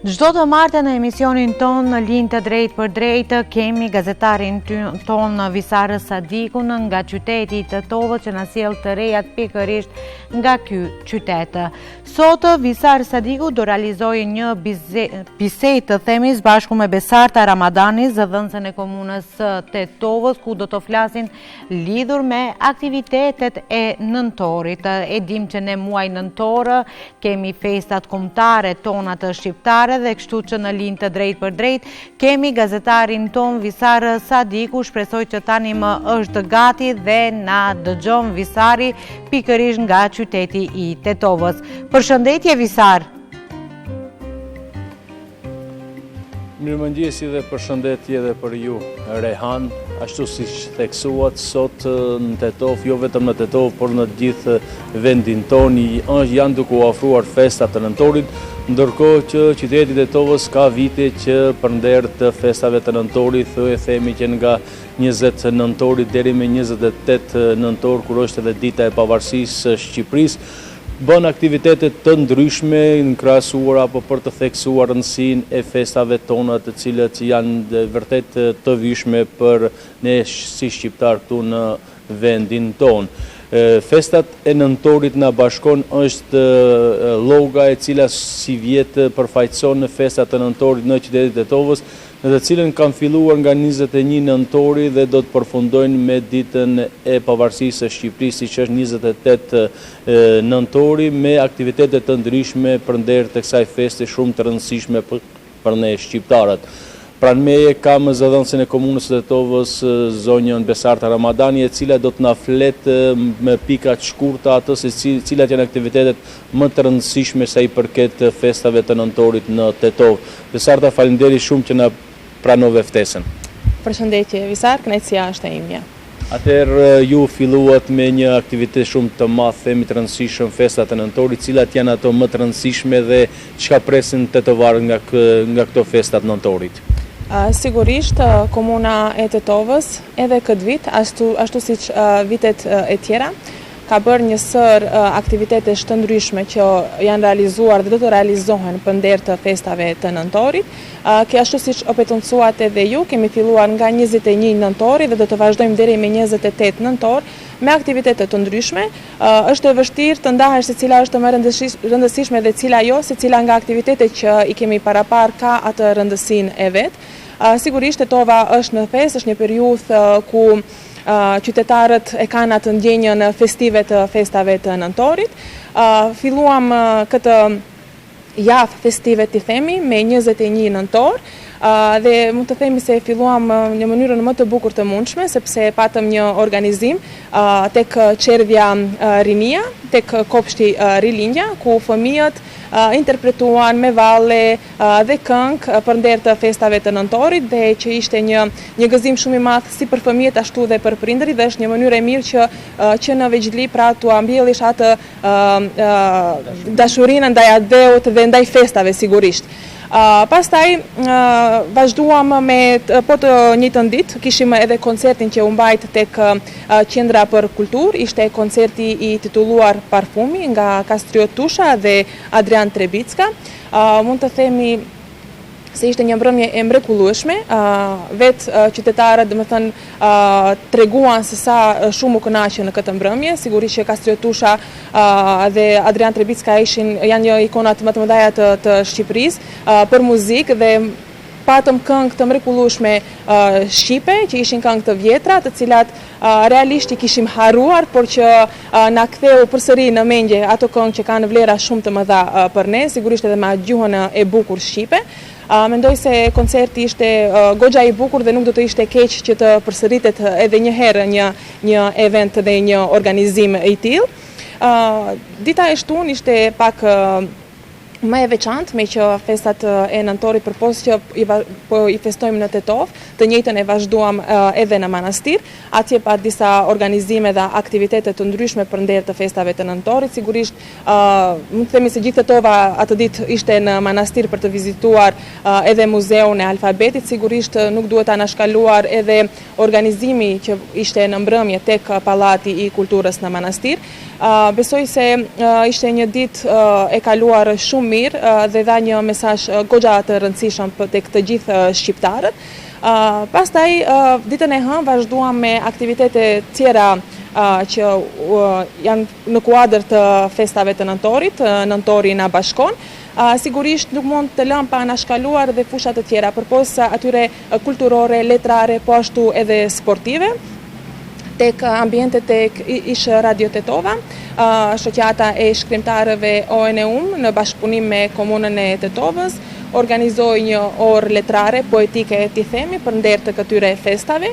Çdo të martën në emisionin ton në Linjë të Drejtë për Drejtë kemi gazetarin ton Visar Sadikun nga qyteti i Tetovës që na sjell të rejat pikërisht nga ky qytet. Sot Visar Sadiku do realizojë një bisedë të themis bashku me Besarta Ramadani, zëdhënësen e komunës Tetovës, ku do të flasin lidhur me aktivitetet e nëntorit. E dim që në muaj nëntor kemi festat kombëtare tona të shqiptare dhe kështu që në Linjë të Drejtë për Drejtë kemi gazetarin ton Visar Sadiku. Shpresoj që tani më është gati dhe na dëgjon Visari pikërisht nga qyteti i Tetovës. Përshëndetje Visar. Mirëmëngjesi dhe përshëndetje edhe për ju, Rehan. Ashtu si theksuat sot në Tetovë, jo vetëm në Tetovë, por në gjithë vendin tonë janë duke u ofruar festat të nëntorit, ndërkohë që qyteti i Tetovës ka vite që përnder të festave të nëntorit, themi që nga 20 nëntorit deri me 28 nëntor, kur është edhe dita e pavarësisë së Shqipërisë, bën aktivitetet të ndryshme në krahasuar apo për të theksuar rëndësinë e festave tona, të cilët janë vërtet të vyshme për ne si shqiptar këtu në vendin tonë. Festat e nëntorit na bashkon është lloga e cila si vjet përfaqëson në festat e nëntorit në qytetin e Tetovës, në të cilën kanë filluar nga 21 nëntori dhe do të përfundojnë me ditën e pavarësisë së Shqipërisë, që është 28 nëntori, me aktivitete të ndryshme përnder të kësaj feste shumë të rëndësishme për ne shqiptarët. Pranë meje kam zëdhënësin e komunës së Tetovës, zonjën Besarta Ramadani, e cila do të na flet me pika të shkurta ato se cilat janë aktivitetet më të rëndësishme sa i përket festave të nëntorit në Tetovë. Besarta, faleminderit shumë që na pranove ftesën. Përshëndetje Visar, kënaqësia është e imja. Atëherë ju filluat me një aktivitet shumë të madh, themi të rëndësishëm, festat e nëntorit, cilat janë ato më të rëndësishme dhe çka presin tetovarët nga këto festat nëntorit? Sigurisht, komuna e Tetovës edhe këtë vit, ashtu siç vitet e tjera, ka bërë një sër aktivitete të ndryshme që janë realizuar dhe do të realizohen përnder të festave të nëntorit. Ashtu siç o petëncuat edhe ju, kemi filluar nga 21 nëntori dhe do të vazhdojmë deri me 28 nëntor me aktivitete të ndryshme. Është e vështirë të ndahesh se cila është më rëndësishme dhe cila jo, se cila nga aktivitetet që i kemi parapar ka atë rëndësinë e vet. Sigurisht Tetova është në festë, është një periudhë ku qytetarët e kanë atë ndjenjën festive të festave të nëntorit. Filluam këtë javë festive të themi me 21 nëntor, dhe mund të themi se filluam në mënyrën më të bukur të mundshme, sepse patëm një organizim tek Qerdhja Rinia, tek kopshti Rilindja, ku fëmijët interpretuan me valle dhe këngë përnder të festave të nëntorit, dhe që ishte një gëzim shumë i madh si për fëmijët ashtu dhe për prindërit, dhe është një mënyrë e mirë që në veçli pra tu ambjellësh atë dashurinë ndaj adheut dhe ndaj festave sigurisht. Pastaj vazhduam me po të njëjtën ditë, kishim edhe koncertin që u mbajt tek Qendra për Kulturë, ishte koncerti i titulluar Parfumi nga Kastriot Tusha dhe Adrian Trebicka. Mund të themi se ishte një mbrëmje e mrekullueshme, vetë qytetarët domethënë treguan se sa shumë u kënaqën në këtë mbrëmje. Sigurisht që Kastriot Tusha dhe Adrian Trebicka janë një ikonat më të mëdha të Shqipërisë për muzikë, dhe patëm këngë të mrekullueshme shqipe, që ishin këngë të vjetra, të cilat realisht i kishim harruar, por që na ktheu përsëri në mendje ato këngë që kanë vlera shumë të mëdha për ne, sigurisht edhe me gjuhën e bukur shqipe. Mendoj se koncerti ishte goxha i bukur dhe nuk do të ishte keq që të përsëritet edhe një herë një event dhe një organizim i tillë. Dita e shtunë ishte pak më e veçantë, me që festat e nëntorit përpos që i festojmë në Tetovë, të njëjtën e vazhduam edhe në manastir. Atje pa disa organizime dhe aktivitete të ndryshme përnder të festave të nëntorit. Sigurisht, mund të themi se gjithë Tetova atë ditë ishte në manastir për të vizituar edhe muzeun e alfabetit. Sigurisht nuk duhet ta anashkaluar edhe organizimi që ishte në mbrëmje tek Pallati i Kulturës në manastir. Besoj se ishte një ditë e kaluar shumë mirë dhe dha një mesazh goxha të rëndësishëm tek të gjithë shqiptarët. Pastaj ditën e hënë vazhduam me aktivitete tjera që janë në kuadër të festave të nëntorit, nëntori na bashkon. Sigurisht nuk mund të lëm pa anashkaluar dhe fushat të tjera, përpos atyre kulturore, letrare, po ashtu edhe sportive. Tek ambientet tek ish Radio Tetova, shoqata e shkrimtarëve ONEUM në bashkëpunim me komunën e Tetovës organizoi një orë letrare, poetike ti themi, për nder të këtyre festave.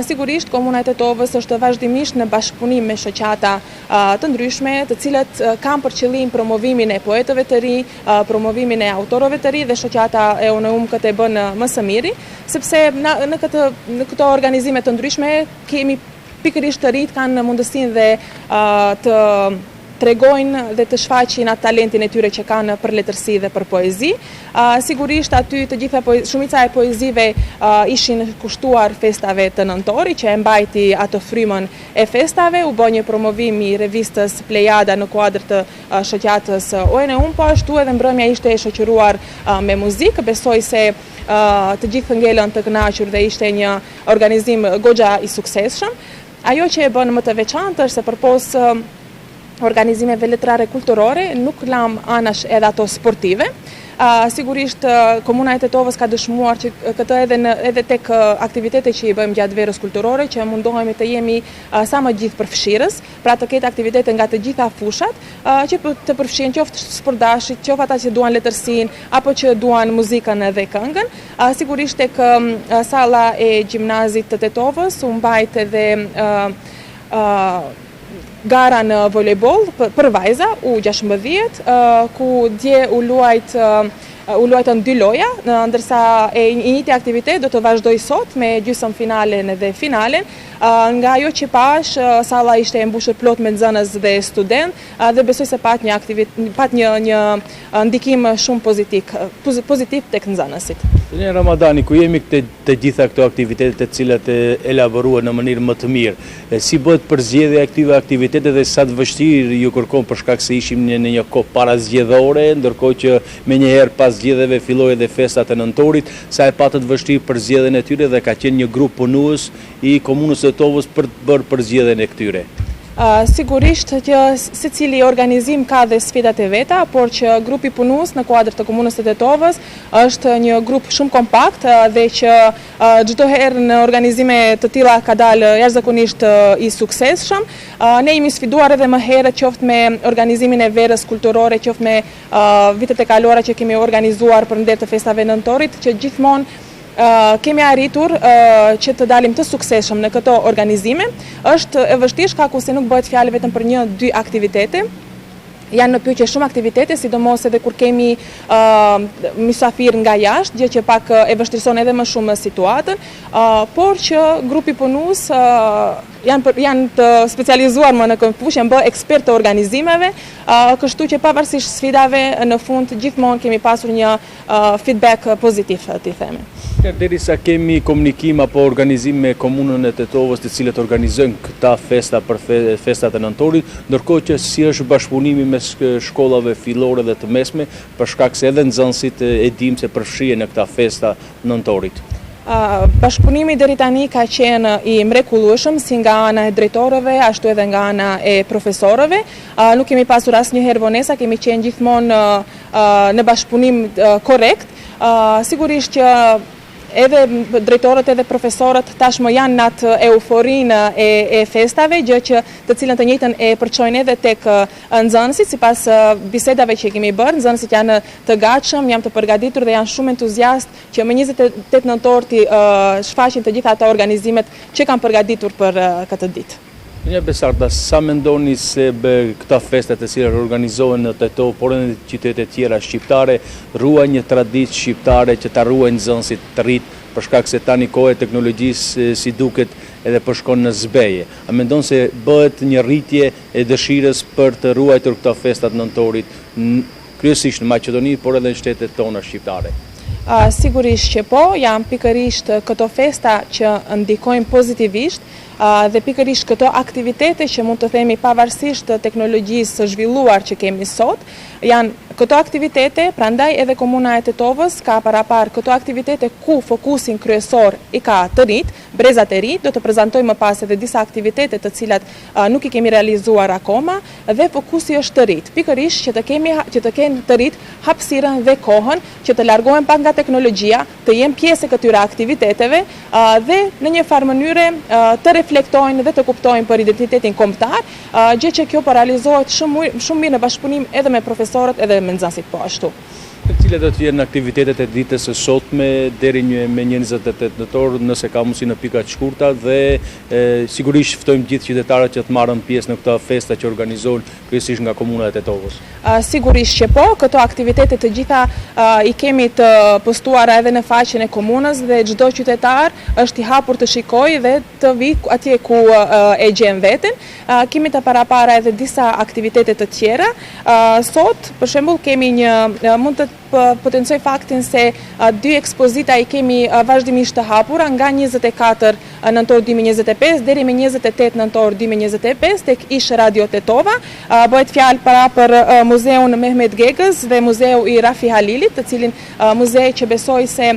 Sigurisht komuna e Tetovës është vazhdimisht në bashkëpunim me shoqata të ndryshme, të cilët kanë për qëllim promovimin e poetëve të ri, promovimin e autorëve të ri dhe shoqata e ONEUM këtë e bën më së miri, sepse në këto organizime të ndryshme kemi pikërisht të rinjt kanë mundësinë dhe të tregojnë dhe të shfaqin atë talentin e tyre që kanë për letërsi dhe për poezi. Sigurisht aty të gjitha shumica e poezive ishin kushtuar festave të nëntorit, që e mbajti ato frymën e festave, u bë një promovim i revistës Plejada në kuadër të shoqatës ONEUM, po ashtu edhe mbrëmja ishte e shoqëruar me muzikë. Besoj se të gjithë ngelën të kënaqur dhe ishte një organizim goxha i suksesshëm. Ajo që e bën më të veçantë është se përpos organizimeve letrare kulturore nuk lam anash edhe ato sportive. Sigurisht komuna e Tetovës ka dëshmuar që këtë edhe tek aktivitete që i bëjmë gjatë verës kulturore, që mundohemi të jemi sa më gjithë përfshirës, pra të ketë aktivitete nga të gjitha fushat, që të përfshin qoftë sportdashit, qoftë ata që duan letërsinë apo që duan muzikën dhe këngën. Sigurisht tek salla e gjimnazit të Tetovës u mbajt edhe gara në volejboll për vajza U16, ku dje u luajtën 2 loja, ndërsa e njëjti aktivitet do të vazhdoj sot me gjysmëfinalen dhe finalen. Nga ajo që pash, salla ishte e mbushur plot me nxënës dhe student dhe besoj se pat një ndikim shumë pozitiv tek nxënësit. Në Ramadani, ku jemi të gjitha këto aktivitetet të cilat e elaboruar në mënyrë më të mirë, si bëhet përzgjedhja e këtyre aktiviteteve dhe sa të vështirë ju kërkon për shkak se ishim në një kohë parazgjedhore, ndërkohë që menjëherë pas zgjedhjeve filloi edhe festat e nëntorit, sa e patët vështirë përzgjedhjen e tyre dhe ka qenë një grup punues i komunës së Tetovës për të bërë përzgjedhjen e këtyre. Sigurisht që secili organizim ka dhe sfidat e veta, por që grupi punues në kuadër të komunës së Tetovës është një grup shumë kompakt dhe që çdo herë në organizime të tilla ka dalë jashtëzakonisht i suksesshëm. Ne jemi sfiduar edhe më herët qoftë me organizimin e verës kulturore, qoftë me vitet e kaluara që kemi organizuar për nder të festave nëntorit, që gjithmonë kemi arritur që të dalim të suksesshëm në këto organizime. Është e vështirë shkaku se nuk bëhet fjalë vetëm për 1-2 aktivitete. Janë në pyetje shumë aktivitete, sidomos edhe kur kemi mysafir nga jashtë, gjë që pak e vështirëson edhe më shumë situatën, por që grupi punues janë të specializuar më në këmpush, janë bë ekspert të organizimeve, kështu që pavarësisht sfidave, në fund gjithmonë kemi pasur një feedback pozitiv, t'i themi. Derisa kemi komunikim apo organizim me komunën e Tetovës të cilët organizojnë këta festa për festat e nëntorit, ndërkohë që si është bashkëpunimi mes shkollave fillore dhe të mesme, për shkak se edhe nxënësit e dim se përfshihen në këta festa nëntorit. Bashkëpunimi deri tani ka qenë i mrekullueshëm si nga ana e drejtorëve, ashtu edhe nga ana e profesorëve. Nuk kemi pasur asnjëherë vonesa, kemi qenë gjithmonë në bashkëpunim korrekt. Sigurisht që edhe drejtorët edhe profesorët tashmë janë në atë euforinë e festave, gjë që të cilën të njëjtën e përçojnë edhe tek nxënësit. Sipas bisedave që kemi bërë, nxënësit janë të gatshëm, janë të përgatitur dhe janë shumë entuziast që më 28 nëntor të shfaqin të gjitha ato organizimet që kanë përgatitur për këtë ditë. Një Besarda, sa mendoni se këta festet e cilat organizohen në Tetovë, por edhe në qytete tjera shqiptare, ruajnë një traditë shqiptare që ta ruajnë nxënësit të rit, për shkak se tani koha e teknologjisë si duket edhe po shkon në zbeje. A mendon se bëhet një rritje e dëshirës për të ruajtur këta festat nëntorit, kryesisht në Maqedoni, por edhe në shtetet tona shqiptare? Sigurisht që po, janë pikërisht këto festa që ndikojnë pozitivisht dhe pikërisht këto aktivitete që mund të themi pavarësisht të teknologjisë së zhvilluar që kemi sot, janë këto aktivitete, prandaj edhe Komuna e Tetovës ka parapar këto aktivitete ku fokusin kryesor i ka të rinjt, brezat e rinj. Do të prezantoj më pas edhe disa aktivitete të cilat nuk i kemi realizuar akoma dhe fokusi është të rinjt. Pikërisht që të kenë të rinjt hapësirën dhe kohën që të largohen pak nga teknologjia, të jenë pjesë e këtyre aktiviteteve dhe në një farë mënyre të reflektojnë dhe të kuptojnë për identitetin kombëtar, gjë që kjo po realizohet shumë mirë në bashkëpunim edhe me profesorët edhe me nxënësit po ashtu. Cilat do të jenë aktivitetet e ditës së sotme deri me 28 nëntor, nëse ka mundësi në pika të shkurta, dhe sigurisht ftojmë gjithë qytetarët që të marrën pjesë në këtë festa që organizohen kryesisht nga Komuna e Tetovës. Sigurisht që po, këto aktivitete të gjitha i kemi të postuara edhe në faqen e komunës dhe çdo qytetar është i hapur të shikojë dhe të vi atje ku e gjen veten. Kemi të parapara edhe disa aktivitete të tjera. Sot, për shembull, kemi mund të potencoj faktin se 2 ekspozita i kemi vazhdimisht të hapura nga 24 nëntor 2025 deri me 28 nëntor 2025 tek ish Radio Tetova. Bëhet fjalë para për muzeun Mehmet Gegës dhe muzeu i Rafi Halilit, të cilin muzej që besoj se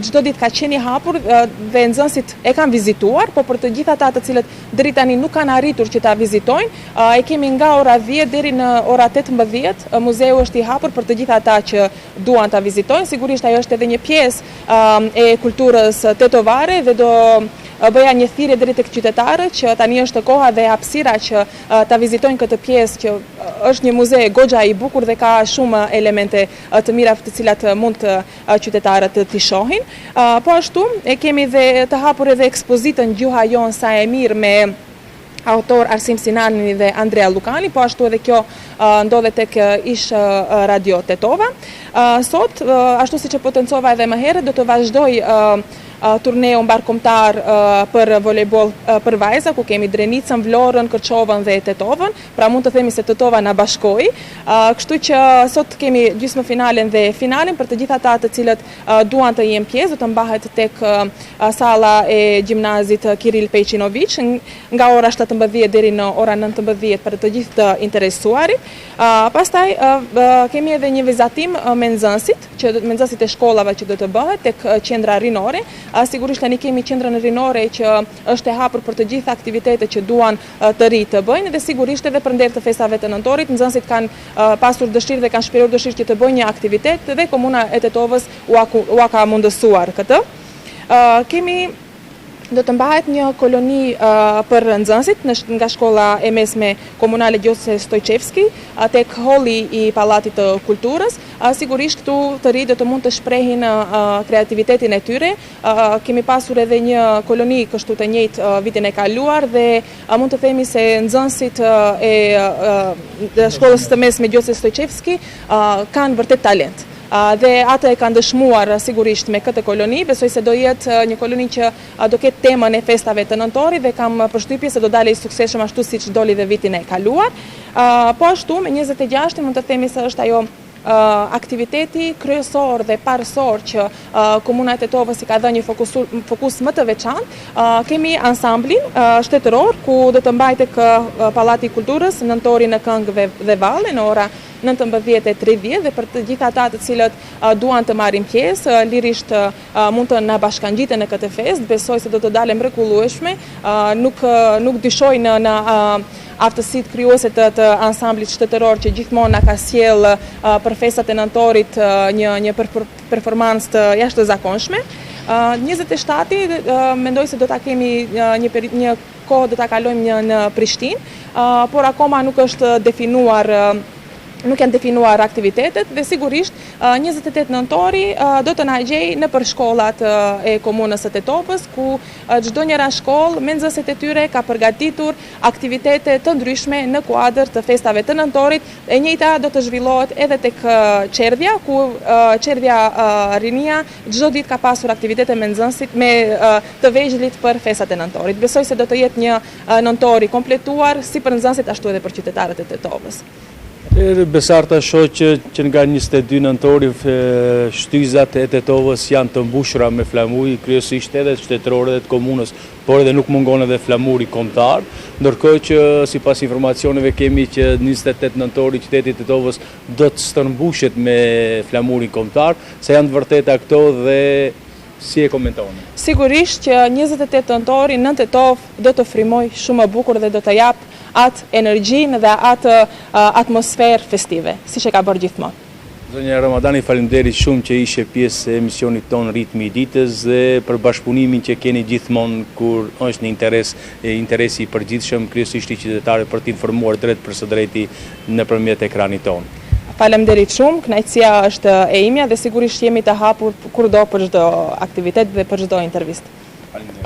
çdo ditë ka qenë i hapur dhe nxënësit e kanë vizituar, por për të gjithë ata të cilët deri tani nuk kanë arritur që ta vizitojnë, e kemi nga ora 10 deri në ora 18. Muzeu është i hapur për të gjithë ata që duan ta vizitojnë. Sigurisht ajo është edhe një pjesë e kulturës tetovare dhe do bëja një thirrje deri tek qytetarët që tani është koha dhe hapësira që ta vizitojnë këtë pjesë që është një muze goxha i bukur dhe ka shumë elemente të mira të cilat mund qytetarët t'i shohin. Po ashtu e kemi dhe të hapur edhe ekspozitën Gjuha jon sa e mirë me autor Arsim Sinani dhe Andrea Lukani, po ashtu edhe kjo ndodhet tek ish Radio Tetova. Sot, ashtu siç e potencova edhe më herët, do të vazhdoj turneu mbarkombëtar për volejboll për vajza, ku kemi Drenicën, Vlorën, Kërçovën dhe Tetovën. Pra mund të themi se Tetova na bashkoi. Kështu që sot kemi gjysmëfinalen dhe finalen për të gjithë ata të cilët duan të jenë pjesë, do të mbahet tek salla e gjimnazit Kiril Pejqinović nga ora 17 deri në ora 19 për të gjithë të interesuarit. Pastaj kemi edhe një vizatim me nxënësit e shkollave që do të bëhet tek qendra rinore. Sigurisht tani kemi qendrën rinore që është e hapur për të gjitha aktivitetet që duan të ri të bëjnë dhe sigurisht edhe për nder të festave të nëntorit nxënësit kanë pasur dëshirë dhe kanë shprehuar dëshirë që të bëjnë një aktivitet dhe Komuna e Tetovës u ka mundësuar këtë. Do të mbahet një koloni për nxënësit nga shkolla e mesme komunale Gjose Stojqevski tek holli i Pallatit të Kulturës. Sigurisht këtu të ri do të mund të shprehin kreativitetin e tyre. Kemi pasur edhe një koloni kështu të njëjtë vitin e kaluar dhe mund të themi se nxënësit e shkollës së mesme Gjose Stojqevski kanë vërtet talent. Dhe atë e kanë dëshmuar sigurisht me këtë koloni. Besoj se do jetë një koloni që do ketë temën e festave të nëntorit dhe kam përshtypje se do dalë i suksesshëm ashtu siç doli dhe vitin e kaluar. Po ashtu me 26 mund të themi se është ajo aktiviteti kryesor dhe parësor që Komuna e Tetovës i ka dhënë një fokus më të veçantë. Kemi ansamblin shtetëror ku do të mbajë tek Pallati i Kulturës nëntori në këngë dhe valle në ora 19:30 dhe për të gjithë ata të cilët duan të marrin pjesë, lirisht mund të na bashkangjiten në këtë festë. Besoj se do të dalë mrekullueshme. Nuk dyshoj në aftësitë krijuese të ansamblit shtetëror që gjithmonë na ka sjell për festat e nëntorit një performancë të jashtëzakonshme. 27 mendoj se do ta kemi një kohë do ta kalojmë në Prishtinë, por akoma nuk janë definuar aktivitetet dhe sigurisht 28 nëntori do të na gjej në për shkollat e Komunës së Tetovës ku çdo njëra shkollë me nxënësit e tyre ka përgatitur aktivitete të ndryshme në kuadër të festave të nëntorit. E njëjta do të zhvillohet edhe tek Qerdhja ku Qerdhja Rinia çdo ditë ka pasur aktivitete me nxënësit me të vegjëlit për festat e nëntorit. Besoj se do të jetë një nëntor i kompletuar si për nxënësit ashtu edhe për qytetarët e Tetovës. Besarta shoh që nga 22 nëntori shtyzat e Tetovës janë të mbushura me flamuj, kryesisht edhe shtetërore dhe të komunës, por edhe nuk mungon edhe flamuri kombëtar, ndërkohë që sipas informacioneve kemi që 28 nëntori qyteti Tetovës do të stërmbushet me flamurin kombëtar, se janë të vërteta këto dhe si e komentoni? Sigurisht që 28 nëntori në Tetovë do të frymoj shumë më bukur dhe do të jap atë energjinë dhe atë atmosferë festive, si që ka bërë gjithmonë. Zonja Ramadani, faleminderit shumë që ishe pjesë e emisionit ton Ritmi i ditës dhe për bashkëpunimin që keni gjithmonë kur është në interesi i përgjithshëm, kryesisht i qytetarëve për të informuar drejt për së drejti nëpërmjet ekranit ton. Faleminderit shumë, kënaqësia është e imja dhe sigurisht jemi të hapur kurdo për çdo aktivitet dhe për çdo intervistë.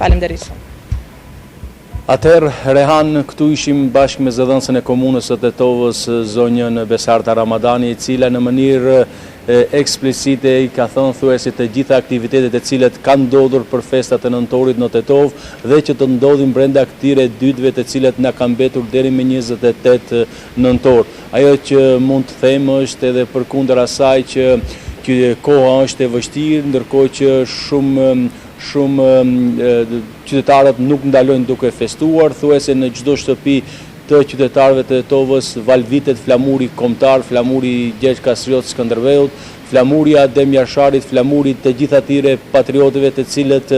Faleminderit shumë. Atëherë, Rehan, këtu ishim bashkë me zëdhënësën e komunës së Tetovës, zonjën Besarta Ramadani, e cila në mënyrë eksplicite i ka thënë thuajse të gjitha aktivitetet e cilat kanë ndodhur për festat e nëntorit në Tetovë dhe që të ndodhin brenda këtyre dytëve të cilat na kanë mbetur deri me 28 nëntor. Ajo që mund të them është edhe përkundër asaj që koha është e vështirë, ndërkohë që shumë qytetarët nuk ndalojnë duke festuar, thuajse në çdo shtëpi të qytetarëve të Tetovës valvitet flamuri kombëtar, flamuri Gjergj Kastriot Skënderbeut, flamuri Adem Jasharit, flamuri të gjithë atyre patriotëve të cilët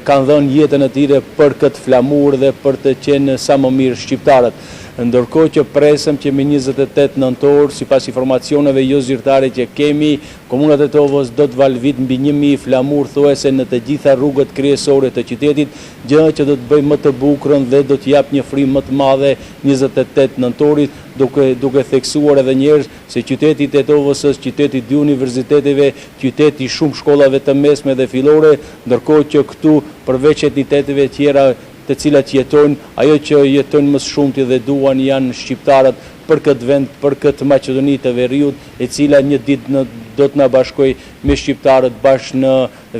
kanë dhënë jetën e tyre për këtë flamur dhe për të qenë sa më mirë shqiptarët. Ndërkohë që presëm që me 28 nëntor, sipas informacioneve jo zyrtare që kemi, komuna e Tetovës do të valvit mbi 1000 flamur thuajse në të gjitha rrugët kryesore të qytetit, gjë që do të bëjë më të bukurën dhe do të jap një frymë më të madhe 28 nëntorit, duke theksuar edhe njerëz se qyteti i Tetovës është qyteti i dy universiteteve, qyteti i shumë shkollave të mesme dhe fillore, ndërkohë që këtu përveç entiteteve tjera të cilat jetojnë, ajo që jetojnë më shumti dhe duan janë shqiptarët për këtë vend, për këtë Maqedoni të Veriut, e cila një ditë do të na bashkojë me shqiptarët bashkë në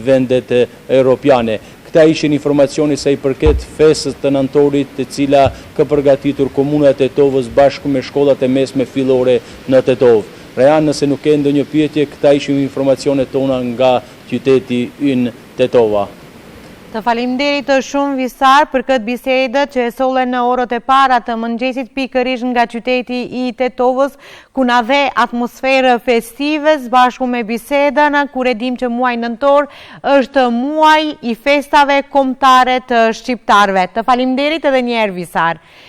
vendet europiane. Këta ishin informacioni sa i përket festës të nëntorit, të cila ka përgatitur komuna e Tetovës bashkë me shkollat e mesme fillore në Tetovë. Rehan, nëse nuk ke ndonjë pyetje, këta ishin informacionet tona nga qyteti ynë Tetova. Të faleminderit shumë Visar për këtë bisedë që e solle në orët e para të mëngjesit pikërisht nga qyteti i Tetovës, ku na dhe atmosferë festive bashku me bisedën, kur e dim që muaj nëntor është muaj i festave kombëtare të shqiptarëve. Të faleminderit edhe një herë Visar.